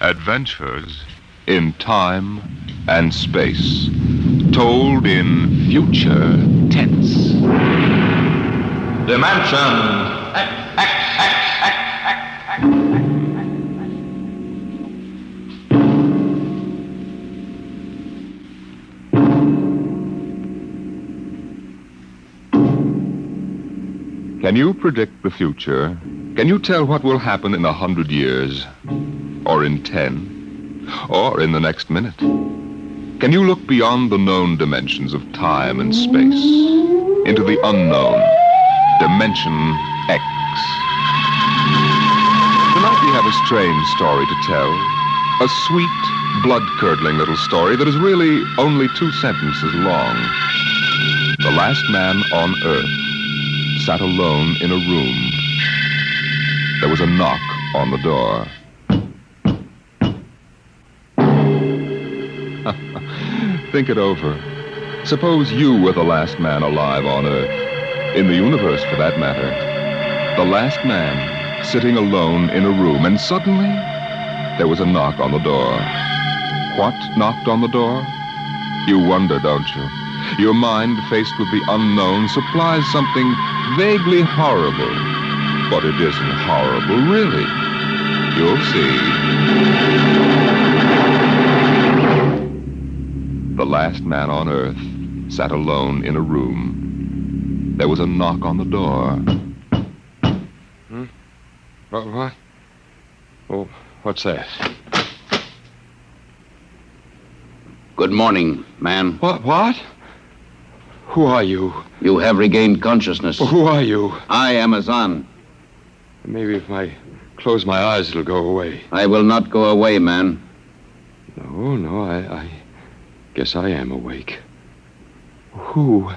Adventures in time and space, told in future tense. Dimension Can you predict the future? Can you tell what will happen in 100 years? Or in 10? Or in the next minute? Can you look beyond the known dimensions of time and space into the unknown, Dimension X? Tonight we have a strange story to tell. A sweet, blood-curdling little story that is really only 2 sentences long. The last man on Earth sat alone in a room. There was a knock on the door. Think it over. Suppose you were the last man alive on Earth, in the universe for that matter. The last man sitting alone in a room, and suddenly there was a knock on the door. What knocked on the door? You wonder, don't you? Your mind, faced with the unknown, supplies something vaguely horrible. But it isn't horrible, really. You'll see. The last man on Earth sat alone in a room. There was a knock on the door. What? Oh, what's that? Good morning, man. What? Who are you? You have regained consciousness. Well, who are you? I am Azan. Maybe if I close my eyes, it'll go away. I will not go away, man. No, I guess I am awake. Who?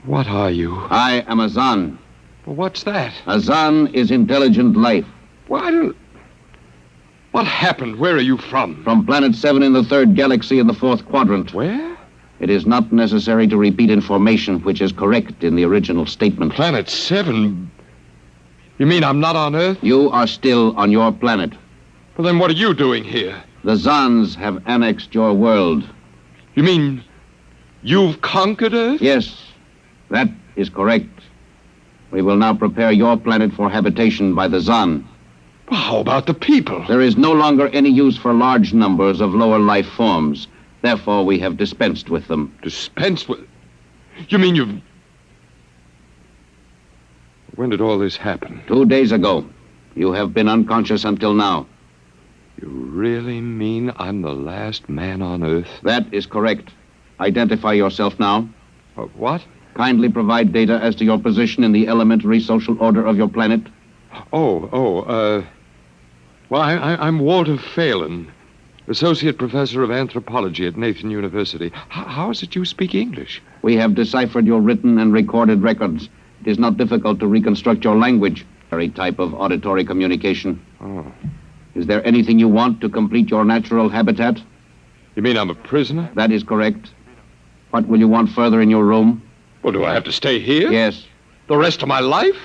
What are you? I am Azan. Well, what's that? Azan is intelligent life. What happened? Where are you from? From Planet 7 in the 3rd galaxy in the 4th quadrant. Where? It is not necessary to repeat information which is correct in the original statement. Planet 7? You mean I'm not on Earth? You are still on your planet. Well, then what are you doing here? The Zans have annexed your world. You mean you've conquered Earth? Yes, that is correct. We will now prepare your planet for habitation by the Zan. Well, how about the people? There is no longer any use for large numbers of lower life forms. Therefore, we have dispensed with them. Dispensed with? You mean you've... When did all this happen? 2 days ago. You have been unconscious until now. You really mean I'm the last man on Earth? That is correct. Identify yourself now. What? Kindly provide data as to your position in the elementary social order of your planet. Well, I'm Walter Phelan, Associate Professor of Anthropology at Nathan University. How is it you speak English? We have deciphered your written and recorded records. It is not difficult to reconstruct your language. Very type of auditory communication. Oh. Is there anything you want to complete your natural habitat? You mean I'm a prisoner? That is correct. What will you want further in your room? Well, do I have to stay here? Yes. The rest of my life?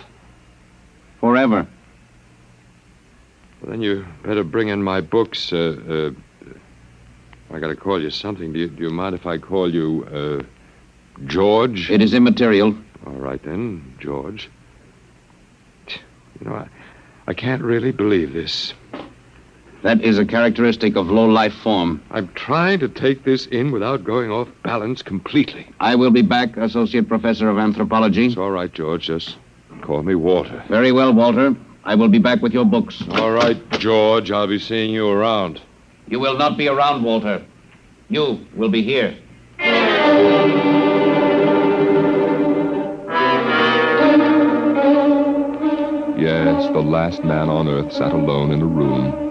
Forever. Well, then you better bring in my books. I gotta call you something. Do you mind if I call you, George? It is immaterial. All right, then, George. You know, I can't really believe this. That is a characteristic of low-life form. I'm trying to take this in without going off balance completely. I will be back, Associate Professor of Anthropology. It's all right, George. Just call me Walter. Very well, Walter. I will be back with your books. All right, George. I'll be seeing you around. You will not be around, Walter. You will be here. Yes, the last man on Earth sat alone in a room.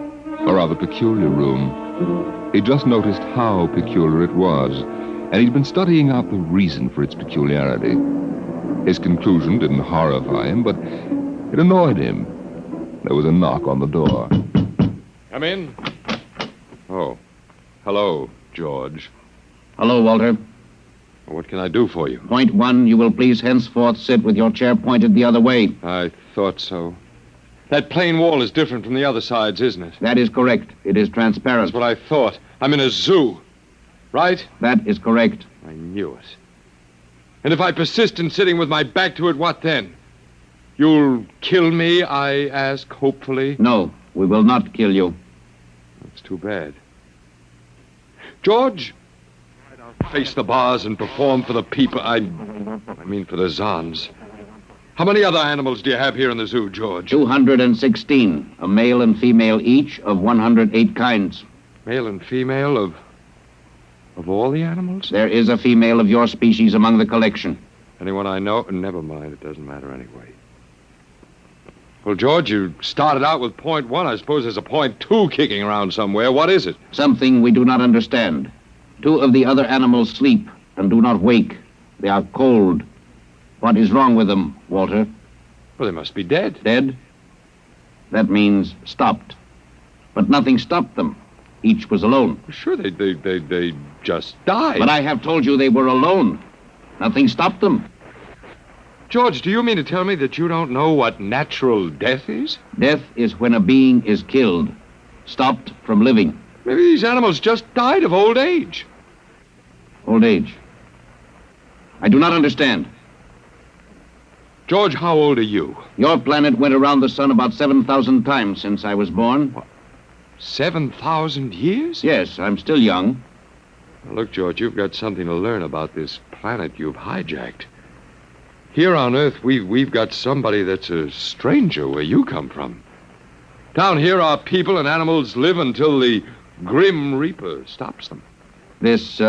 A rather peculiar room. He just noticed how peculiar it was, and he'd been studying out the reason for its peculiarity. His conclusion didn't horrify him, but it annoyed him. There was a knock on the door. Come in. Oh, hello, George. Hello, Walter. What can I do for you? Point 1, you will please henceforth sit with your chair pointed the other way. I thought so. That plain wall is different from the other sides, isn't it? That is correct. It is transparent. That's what I thought. I'm in a zoo, right? That is correct. I knew it. And if I persist in sitting with my back to it, what then? You'll kill me, I ask, hopefully? No, we will not kill you. That's too bad. George, I'll face the bars and perform for the people. I mean for the Zons. How many other animals do you have here in the zoo, George? 216, a male and female each of 108 kinds. Male and female of all the animals? There is a female of your species among the collection. Anyone I know? Never mind, it doesn't matter anyway. Well, George, you started out with point 1. I suppose there's a point 2 kicking around somewhere. What is it? Something we do not understand. 2 of the other animals sleep and do not wake. They are cold. What is wrong with them, Walter? Well, they must be dead. Dead? That means stopped. But nothing stopped them. Each was alone. Sure, they just died. But I have told you they were alone. Nothing stopped them. George, do you mean to tell me that you don't know what natural death is? Death is when a being is killed, stopped from living. Maybe these animals just died of old age. Old age. I do not understand. George, how old are you? Your planet went around the sun about 7,000 times since I was born. What? 7,000 years? Yes, I'm still young. Now, look, George, you've got something to learn about this planet you've hijacked. Here on Earth, we've got somebody that's a stranger where you come from. Down here, our people and animals live until the Grim Reaper stops them. This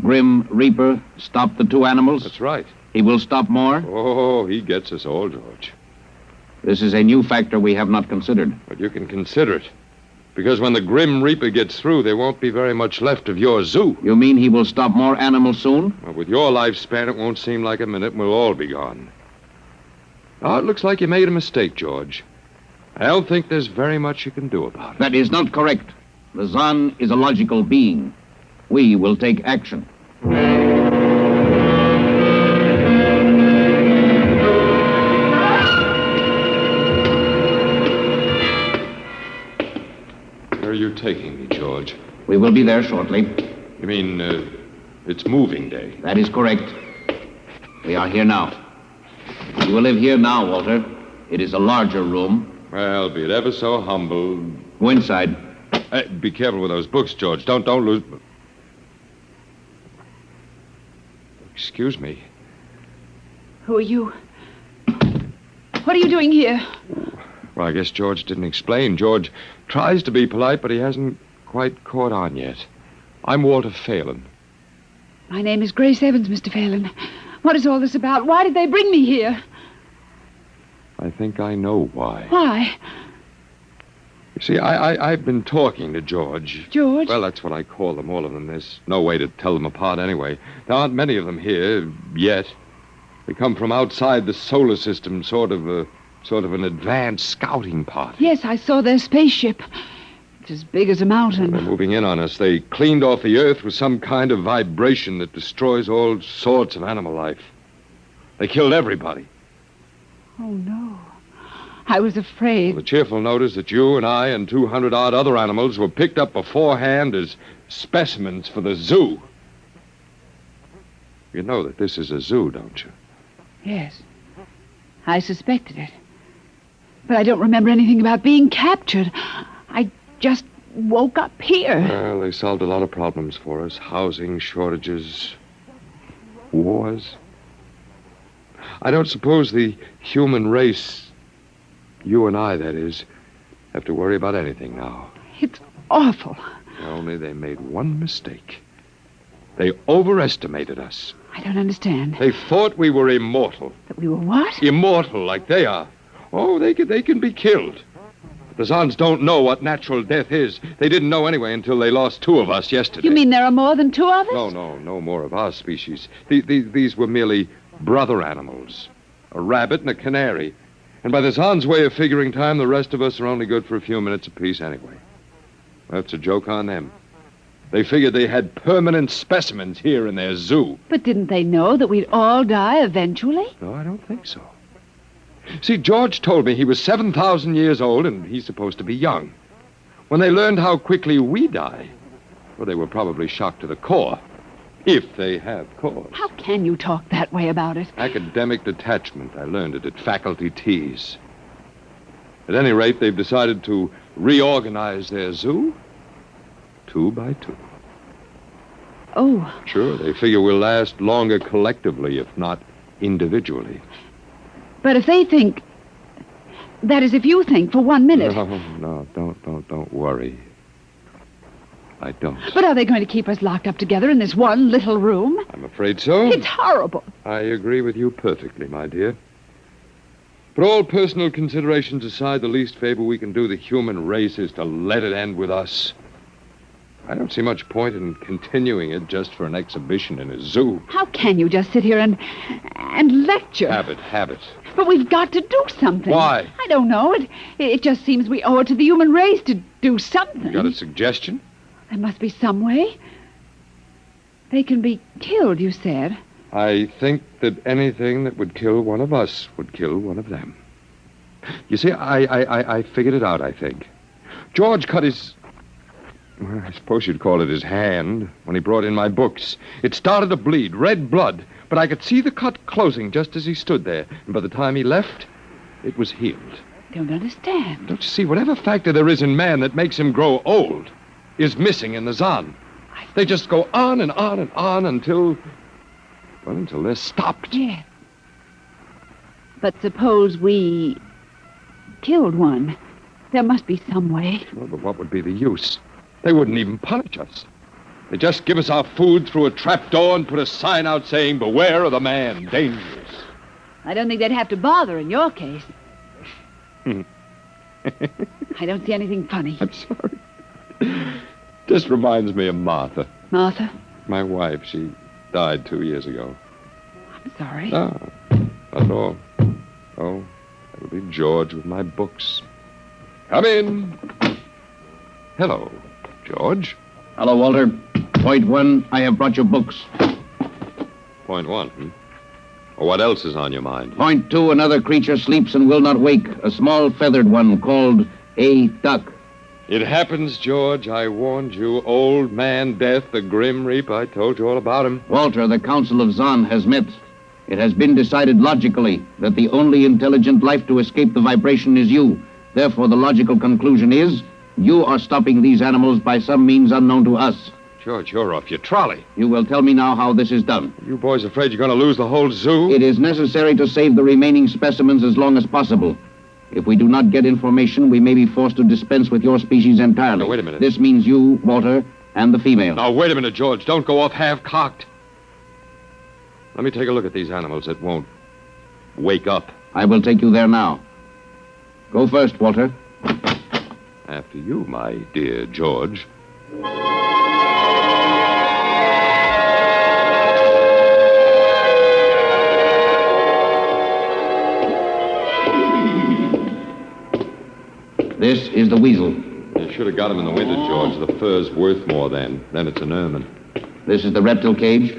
Grim Reaper stopped the 2 animals? That's right. He will stop more? Oh, he gets us all, George. This is a new factor we have not considered. But you can consider it. Because when the Grim Reaper gets through, there won't be very much left of your zoo. You mean he will stop more animals soon? Well, with your lifespan, it won't seem like a minute and we'll all be gone. Oh, it looks like you made a mistake, George. I don't think there's very much you can do about it. That is not correct. The Zon is a logical being. We will take action. Where are you taking me, George? We will be there shortly. You mean, it's moving day? That is correct. We are here now. You will live here now, Walter. It is a larger room. Well, be it ever so humble. Go inside. Be careful with those books, George. Don't lose... Excuse me. Who are you? What are you doing here? Well, I guess George didn't explain. George tries to be polite, but he hasn't quite caught on yet. I'm Walter Phelan. My name is Grace Evans, Mr. Phelan. What is all this about? Why did they bring me here? I think I know why. Why? You see, I've been talking to George. George? Well, that's what I call them, all of them. There's no way to tell them apart anyway. There aren't many of them here, yet. They come from outside the solar system, sort of an advanced scouting party. Yes, I saw their spaceship. It's as big as a mountain. They're moving in on us. They cleaned off the Earth with some kind of vibration that destroys all sorts of animal life. They killed everybody. Oh, no. I was afraid. Well, the cheerful note is that you and I and 200-odd other animals were picked up beforehand as specimens for the zoo. You know that this is a zoo, don't you? Yes. I suspected it. But I don't remember anything about being captured. I just woke up here. Well, they solved a lot of problems for us. Housing shortages, wars. I don't suppose the human race, you and I, that is, have to worry about anything now. It's awful. Only they made one mistake. They overestimated us. I don't understand. They thought we were immortal. That we were what? Immortal, like they are. Oh, they can be killed. The Zons don't know what natural death is. They didn't know anyway until they lost 2 of us yesterday. You mean there are more than 2 of us? No more of our species. These were merely brother animals. A rabbit and a canary. And by the Zons' way of figuring time, the rest of us are only good for a few minutes apiece anyway. That's a joke on them. They figured they had permanent specimens here in their zoo. But didn't they know that we'd all die eventually? No, I don't think so. See, George told me he was 7,000 years old and he's supposed to be young. When they learned how quickly we die, well, they were probably shocked to the core. If they have cause. How can you talk that way about it? Academic detachment. I learned it at faculty teas. At any rate, they've decided to reorganize their zoo 2 by 2. Oh, Sure, they figure we'll last longer collectively, if not individually. but if they think... That is, if you think for 1 minute... No, don't worry. I don't. But are they going to keep us locked up together in this one little room? I'm afraid so. It's horrible. I agree with you perfectly, my dear. But all personal considerations aside, the least favor we can do the human race is to let it end with us. I don't see much point in continuing it just for an exhibition in a zoo. How can you just sit here and lecture? Habit. But we've got to do something. Why? I don't know. It just seems we owe it to the human race to do something. You got a suggestion? There must be some way. They can be killed, you said. I think that anything that would kill one of us would kill one of them. You see, I figured it out, I think. George cut his... Well, I suppose you'd call it his hand when he brought in my books. It started to bleed, red blood, but I could see the cut closing just as he stood there. And by the time he left, it was healed. Don't understand. Don't you see, whatever factor there is in man that makes him grow old is missing in the Zan. They just go on and on and on until they're stopped. Yeah. But suppose we killed one. There must be some way. Well, but what would be the use? They wouldn't even punish us. They just give us our food through a trap door and put a sign out saying, "Beware of the man, dangerous." I don't think they'd have to bother in your case. I don't see anything funny. I'm sorry. Just reminds me of Martha. Martha? My wife, she died 2 years ago. I'm sorry. Ah, not at all. Oh, that'll be George with my books. Come in. Hello, George. Hello, Walter. Point 1, I have brought your books. Point 1, Well, what else is on your mind? Point 2, another creature sleeps and will not wake. A small feathered one called a duck. It happens, George. I warned you. Old man Death, the Grim Reaper. I told you all about him. Walter, the Council of Zan has met. It has been decided logically that the only intelligent life to escape the vibration is you. Therefore, the logical conclusion is you are stopping these animals by some means unknown to us. George, you're off your trolley. You will tell me now how this is done. You boys afraid you're going to lose the whole zoo? It is necessary to save the remaining specimens as long as possible. If we do not get information, we may be forced to dispense with your species entirely. Now, wait a minute. This means you, Walter, and the female. Now, wait a minute, George. Don't go off half-cocked. Let me take a look at these animals that won't wake up. I will take you there now. Go first, Walter. After you, my dear George. This is the weasel. You should have got him in the winter, George. The fur's worth more then. Then it's an ermine. This is the reptile cage.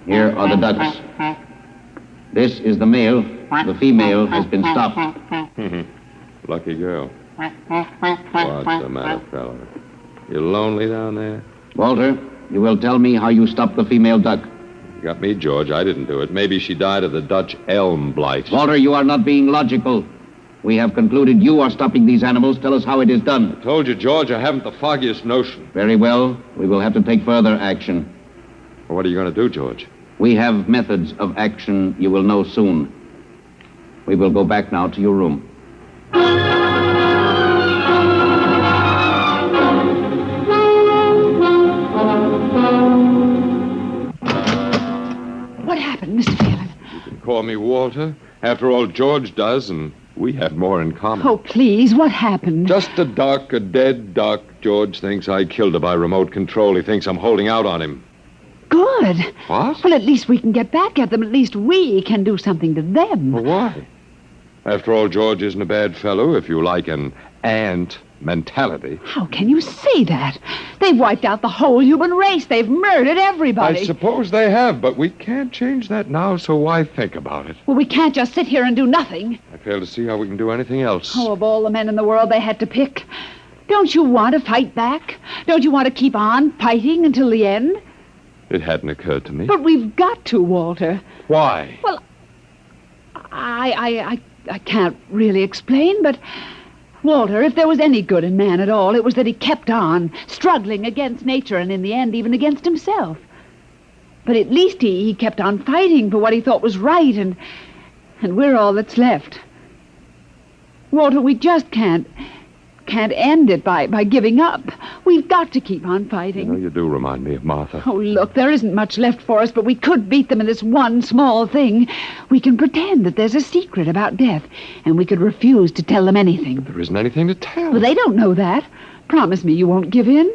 Here are the ducks. This is the male. The female has been stopped. Lucky girl. What's the matter, fella? You lonely down there? Walter, you will tell me how you stopped the female duck. You got me, George. I didn't do it. Maybe she died of the Dutch elm blight. Walter, you are not being logical. We have concluded you are stopping these animals. Tell us how it is done. I told you, George, I haven't the foggiest notion. Very well. We will have to take further action. Well, what are you going to do, George? We have methods of action you will know soon. We will go back now to your room. What happened, Mr. Phelan? You can call me Walter. After all, George does, and we have more in common. Oh, please, what happened? Just a duck, a dead duck. George thinks I killed her by remote control. He thinks I'm holding out on him. Good. What? Well, at least we can get back at them. At least we can do something to them. Well, why? After all, George isn't a bad fellow, if you like an ant mentality. How can you say that? They've wiped out the whole human race. They've murdered everybody. I suppose they have, but we can't change that now, so why think about it? Well, we can't just sit here and do nothing. I fail to see how we can do anything else. Oh, of all the men in the world they had to pick. Don't you want to fight back? Don't you want to keep on fighting until the end? It hadn't occurred to me. But we've got to, Walter. Why? Well, I can't really explain, but... Walter, if there was any good in man at all, it was that he kept on, struggling against nature and in the end even against himself. But at least he kept on fighting for what he thought was right, and we're all that's left. Walter, we just can't end it by giving up. We've got to keep on fighting. You do remind me of Martha. Oh, look, there isn't much left for us, but we could beat them in this one small thing. We can pretend that there's a secret about death, and we could refuse to tell them anything. There isn't anything to tell. Well, they don't know that. Promise me you won't give in.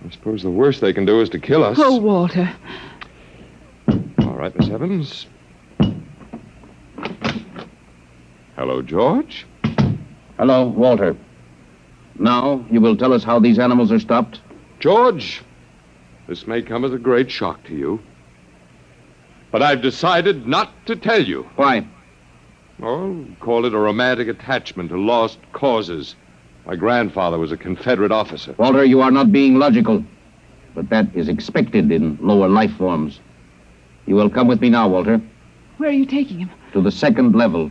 I suppose the worst they can do is to kill us. Oh, Walter. All right, Miss Evans. Hello, George. Hello, Walter. Now, you will tell us how these animals are stopped? George, this may come as a great shock to you, but I've decided not to tell you. Why? Oh, call it a romantic attachment to lost causes. My grandfather was a Confederate officer. Walter, you are not being logical, but that is expected in lower life forms. You will come with me now, Walter, Where are you taking him? to the second level.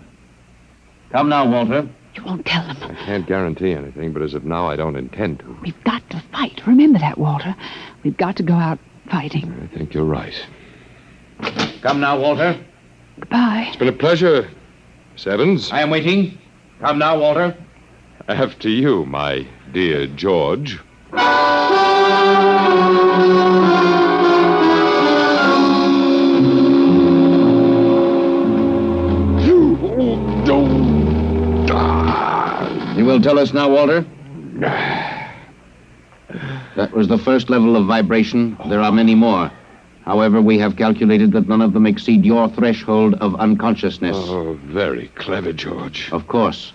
Come now, Walter. You won't tell them. I can't guarantee anything, but as of now, I don't intend to. We've got to fight. Remember that, Walter. We've got to go out fighting. I think you're right. Come now, Walter. Goodbye. It's been a pleasure, Miss Evans. I am waiting. Come now, Walter. After you, my dear George. You will tell us now, Walter? That was the first level of vibration. There are many more. However, we have calculated that none of them exceed your threshold of unconsciousness. Oh, very clever, George. Of course.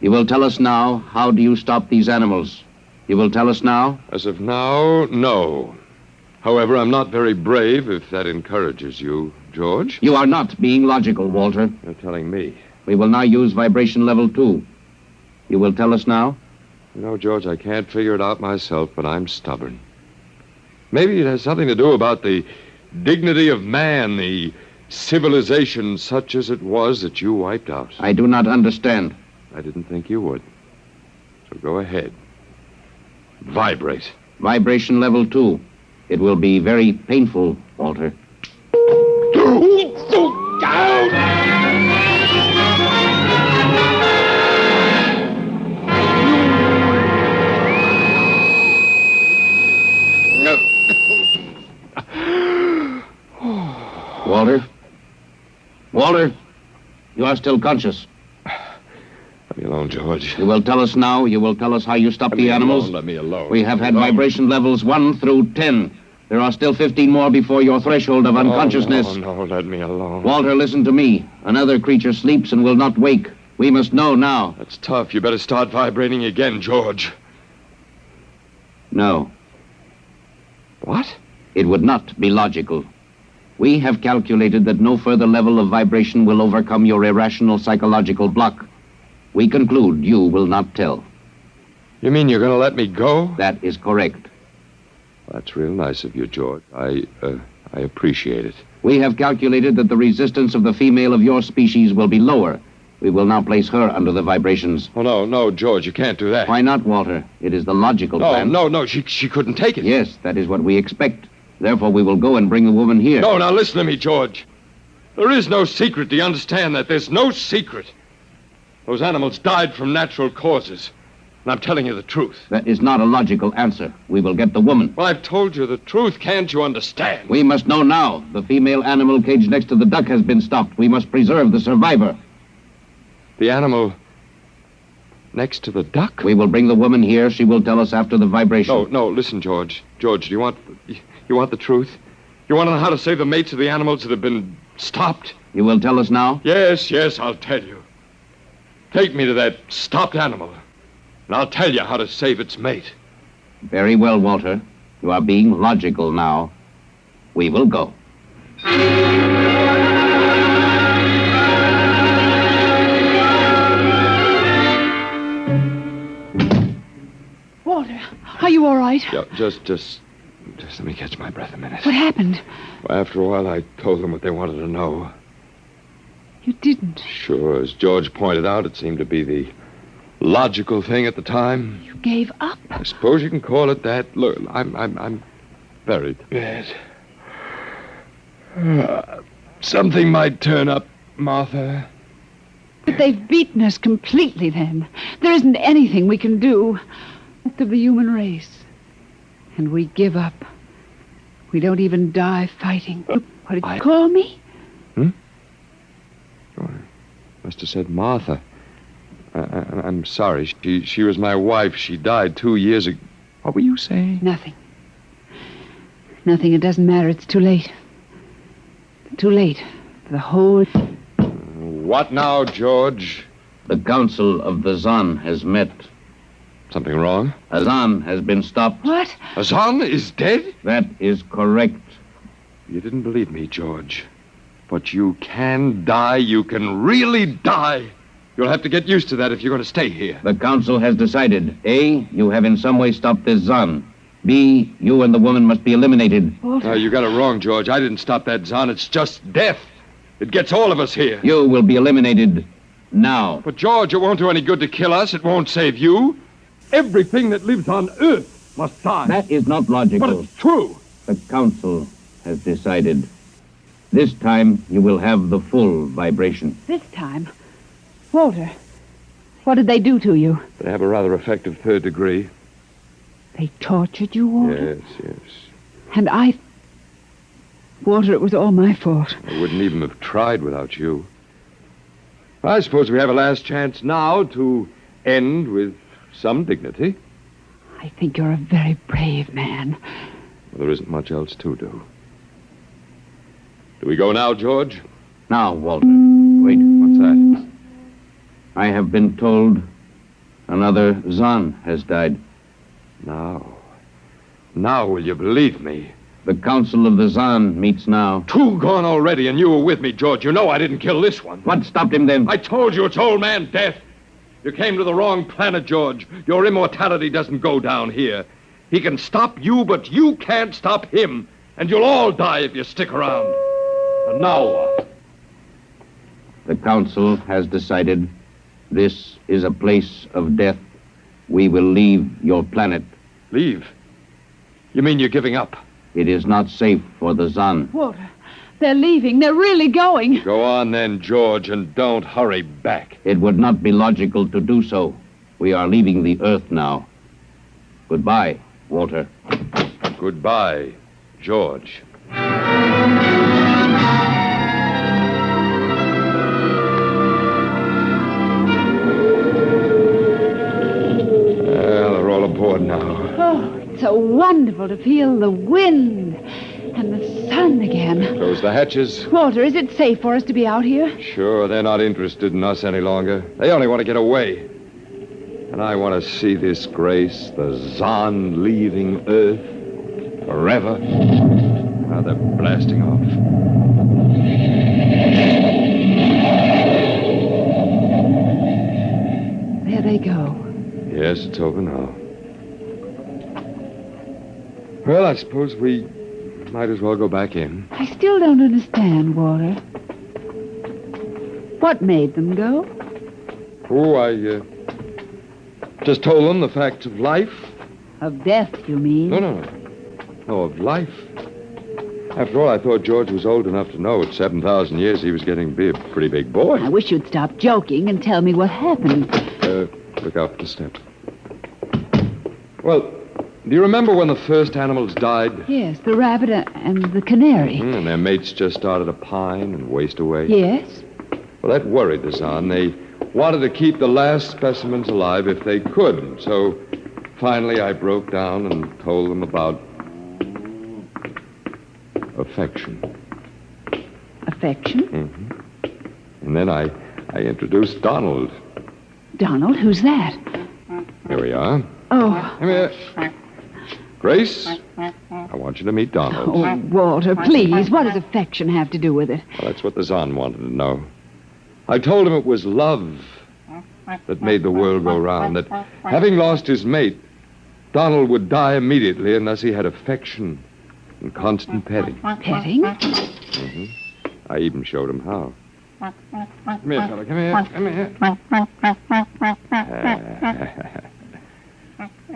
You will tell us now, how do you stop these animals? You will tell us now? As of now, no. However, I'm not very brave, if that encourages you, George. You are not being logical, Walter. You're telling me. We will now use vibration level 2. You will tell us now? You know, George, I can't figure it out myself, but I'm stubborn. Maybe it has something to do about the dignity of man, the civilization such as it was that you wiped out. I do not understand. I didn't think you would. So go ahead. Vibrate. Vibration level 2. It will be very painful, Walter. Walter? Walter? You are still conscious. Let me alone, George. You will tell us now. You will tell us how you stop the animals. Let me alone. We have had vibration levels 1 through 10. There are still 15 more before your threshold of unconsciousness. No, let me alone. Walter, listen to me. Another creature sleeps and will not wake. We must know now. That's tough. You better start vibrating again, George. No. What? It would not be logical. We have calculated that no further level of vibration will overcome your irrational psychological block. We conclude you will not tell. You mean you're going to let me go? That is correct. That's real nice of you, George. I appreciate it. We have calculated that the resistance of the female of your species will be lower. We will now place her under the vibrations. Oh, no, George, you can't do that. Why not, Walter? It is the logical plan. No, she couldn't take it. Yes, that is what we expect. Therefore, we will go and bring the woman here. No, now listen to me, George. There is no secret. Do you understand that? There's no secret. Those animals died from natural causes. And I'm telling you the truth. That is not a logical answer. We will get the woman. Well, I've told you the truth. Can't you understand? We must know now. The female animal caged next to the duck has been stopped. We must preserve the survivor. The animal next to the duck? We will bring the woman here. She will tell us after the vibration. No, listen, George. George, do you want the truth? You want to know how to save the mates of the animals that have been stopped? You will tell us now? Yes, I'll tell you. Take me to that stopped animal. and I'll tell you how to save its mate. Very well, Walter. You are being logical now. We will go. Walter, are you all right? Yeah, just let me catch my breath a minute. What happened? Well, after a while, I told them what they wanted to know. You didn't. Sure, as George pointed out, it seemed to be the logical thing at the time. You gave up. I suppose you can call it that. Look, I'm very bad. Something might turn up, Martha. But they've beaten us completely then. There isn't anything we can do. Most of the human race. And we give up. We don't even die fighting. What did you call me? Oh, I must have said Martha. I'm sorry. She was my wife. She died 2 years ago. What were you saying? Nothing. Nothing. It doesn't matter. It's too late. Too late. For the whole... What now, George? The Council of the Zan has met. Something wrong? Azan has been stopped. What? Azan is dead? That is correct. You didn't believe me, George. But you can die. You can really die. You'll have to get used to that if you're going to stay here. The Council has decided. A, you have in some way stopped this Zan. B, you and the woman must be eliminated. Walter. You got it wrong, George. I didn't stop that Zan. It's just death. It gets all of us here. You will be eliminated now. But, George, it won't do any good to kill us. It won't save you. Everything that lives on Earth must die. That is not logical. But it's true. The Council has decided. This time, you will have the full vibration. This time? Walter, what did they do to you? They have a rather effective third degree. They tortured you, Walter? Yes. And I... Walter, it was all my fault. I wouldn't even have tried without you. I suppose we have a last chance now to end with some dignity. I think you're a very brave man. Well, there isn't much else to do. Do we go now, George? Now, Walter. Wait. What's that? I have been told another Zan has died. Now will you believe me? The Council of the Zan meets now. 2 gone already, and you were with me, George. You know I didn't kill this one. What stopped him then? I told you it's old man death. You came to the wrong planet, George. Your immortality doesn't go down here. He can stop you, but you can't stop him. And you'll all die if you stick around. And now what? The Council has decided this is a place of death. We will leave your planet. Leave? You mean you're giving up? It is not safe for the Zan. Walter, they're leaving. They're really going. Go on then, George, and don't hurry back. It would not be logical to do so. We are leaving the Earth now. Goodbye, Walter. Goodbye, George. Well, they're all aboard now. Oh, it's so wonderful to feel the wind and the sun again. Close the hatches. Walter, is it safe for us to be out here? Sure, they're not interested in us any longer. They only want to get away. And I want to see this grace, the Zan leaving Earth forever. Now they're blasting off. There they go. Yes, it's over now. Well, I suppose we might as well go back in. I still don't understand, Walter. What made them go? Oh, I just told them the facts of life. Of death, you mean? No, of life. After all, I thought George was old enough to know at 7,000 years he was getting to be a pretty big boy. I wish you'd stop joking and tell me what happened. Look out for the step. Well, do you remember when the first animals died? Yes, the rabbit and the canary. And their mates just started to pine and waste away? Yes? Well, that worried the Zan. They wanted to keep the last specimens alive if they could. So finally I broke down and told them about affection. Affection? Mm-hmm. And then I introduced Donald. Donald, who's that? Here we are. Oh, Come here. Grace, I want you to meet Donald. oh, Walter, please. What does affection have to do with it? Well, that's what the Zahn wanted to know. I told him it was love that made the world go round, that having lost his mate, Donald would die immediately unless he had affection and constant petting. Petting? I even showed him how. Come here, fella. Come here. Come here.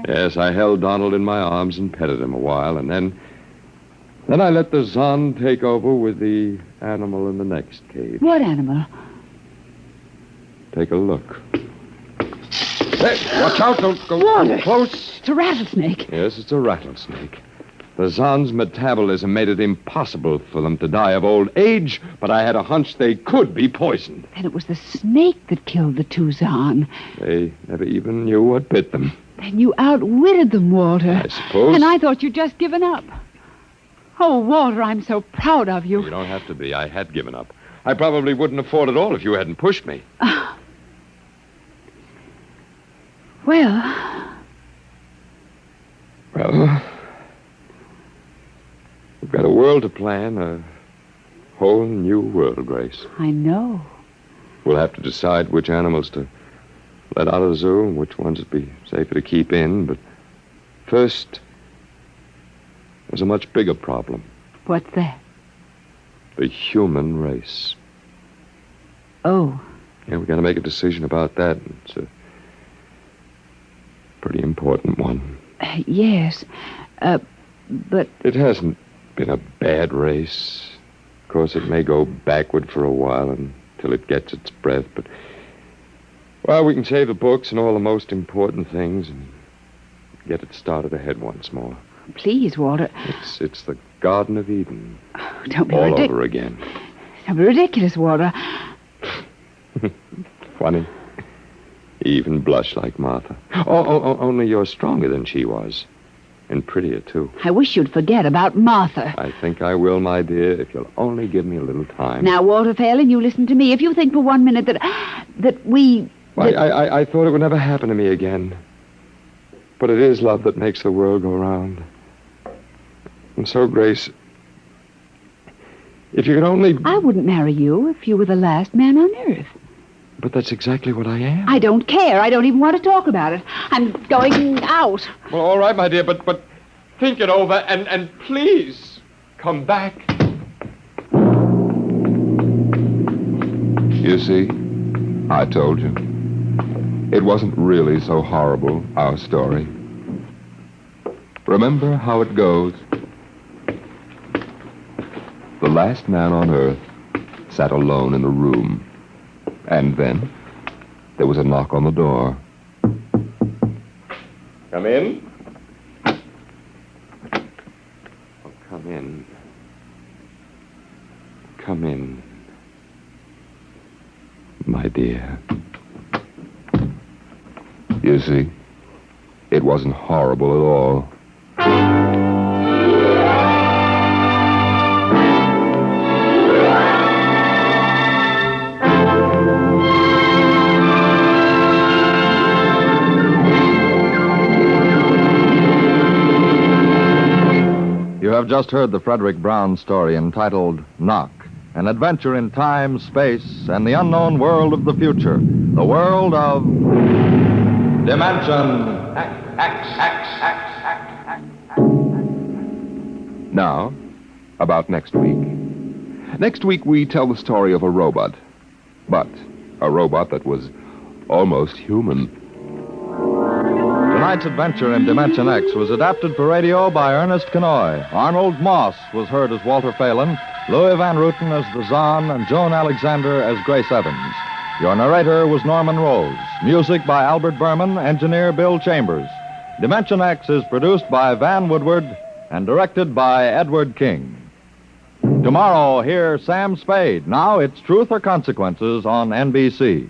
Yes, I held Donald in my arms and petted him a while, and then I let the Zahn take over with the animal in the next cage. What animal? Take a look. Hey, watch out. Don't go Walter. too close. It's a rattlesnake. Yes, it's a rattlesnake. The Zahn's metabolism made it impossible for them to die of old age, but I had a hunch they could be poisoned. And it was the snake that killed the two Zahn. They never even knew what bit them. Then you outwitted them, Walter. I suppose. And I thought you'd just given up. Oh, Walter, I'm so proud of you. You don't have to be. I had given up. I probably wouldn't have fought at all if you hadn't pushed me. Well, Well, we've got a world to plan, a whole new world, Grace. I know. We'll have to decide which animals to let out of the zoo and which ones would be safer to keep in. But first, there's a much bigger problem. What's that? The human race. Oh, Yeah, we've got to make a decision about that. It's a pretty important one. yes. But It hasn't been a bad race. Of course, it may go backward for a while until it gets its breath, but... Well, we can save the books and all the most important things and get it started ahead once more. please, Walter. It's the Garden of Eden. Don't be All ridiculous. over again. Don't be ridiculous, Walter. Funny. You even blush like Martha. Oh, only you're stronger than she was. And prettier, too. I wish you'd forget about Martha. I think I will, my dear, if you'll only give me a little time. Now, Walter Phelan, you listen to me. If you think for 1 minute that we... Why, I thought it would never happen to me again. But it is love that makes the world go round. And so, Grace, if you could only... I wouldn't marry you if you were the last man on earth. But that's exactly what I am. I don't care. I don't even want to talk about it. I'm going out. Well, all right, my dear, but think it over and please come back. You see, I told you. It wasn't really so horrible, our story. Remember how it goes? The last man on Earth sat alone in a room. And then there was a knock on the door. Come in. Oh, come in. Come in, my dear. You see, it wasn't horrible at all. You have just heard the Frederick Brown story entitled Knock, an adventure in time, space, and the unknown world of the future. The world of Dimension Now, about next week. Next week, we tell the story of a robot. But a robot that was almost human. Tonight's adventure in Dimension X was adapted for radio by Ernest Kenoy. Arnold Moss was heard as Walter Phelan, Louis Van Ruten as the Zahn, and Joan Alexander as Grace Evans. Your narrator was Norman Rose. Music by Albert Berman, engineer Bill Chambers. Dimension X is produced by Van Woodward and directed by Edward King. Tomorrow, hear Sam Spade. Now it's Truth or Consequences on NBC.